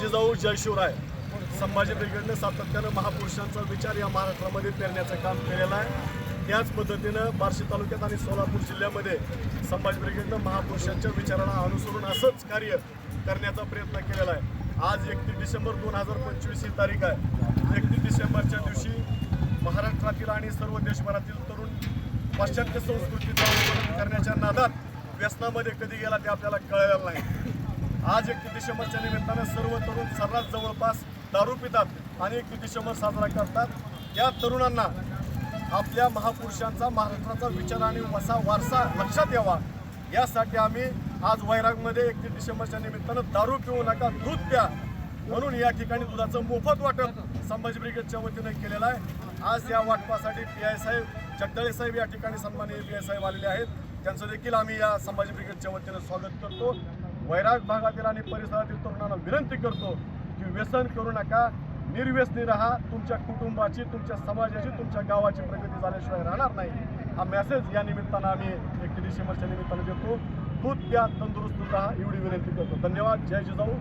जिजाऊ जय शिवराय. संभाजी ब्रिगेडने सातत्यानं महापुरुषांचा विचार या महाराष्ट्रामध्ये पेरण्याचं काम केलेलं आहे. त्याच पद्धतीनं बार्शी तालुक्यात आणि सोलापूर जिल्ह्यामध्ये संभाजी ब्रिगेडनं महापुरुषांच्या विचाराला अनुसरून असंच कार्य करण्याचा प्रयत्न केलेला आहे. आज 31 डिसेंबर 2025 ही तारीख आहे. 31 डिसेंबरच्या दिवशी महाराष्ट्रातील आणि सर्व देशभरातील तरुण पाश्चात्य संस्कृतीचा अनुसरण करण्याच्या नादात व्यसनामध्ये कधी गेला ते आपल्याला कळलेलं नाही. आज 31 डिसेंबरच्या निमित्तानं सर्व तरुण सर्रास जवळपास दारू पितात आणि 31 डिसेंबर साजरा करतात. या तरुणांना आपल्या महापुरुषांचा महाराष्ट्राचा विचार आणि वारसा लक्षात यावा यासाठी आम्ही आज वैरागमध्ये 31 डिसेंबरच्या निमित्तानं दारू पिऊ नका, दूध प्या म्हणून या ठिकाणी दुधाचं मोफत वाटप संभाजी ब्रिगेडच्या वतीनं केलेलं आहे. आज या वाटपासाठी PI साहेब जगदाळे साहेब या ठिकाणी सन्माननीय PI साहेब आलेले आहेत. त्यांचं देखील आम्ही या संभाजी ब्रिगेडच्या वतीनं स्वागत करतो. वैराग भागातील आणि परिसरातील तरुणांना विनंती करतो की व्यसन करू नका, निर्व्यसनी राहा. तुमच्या कुटुंबाची, तुमच्या समाजाची, तुमच्या गावाची प्रगती झाल्याशिवाय राहणार नाही. हा मेसेज या निमित्तानं आम्ही 31 डिसेंबरच्या निमित्तानं देतो. दूध प्या, तंदुरुस्त राहा एवढी विनंती करतो. धन्यवाद. जय जिजाऊ.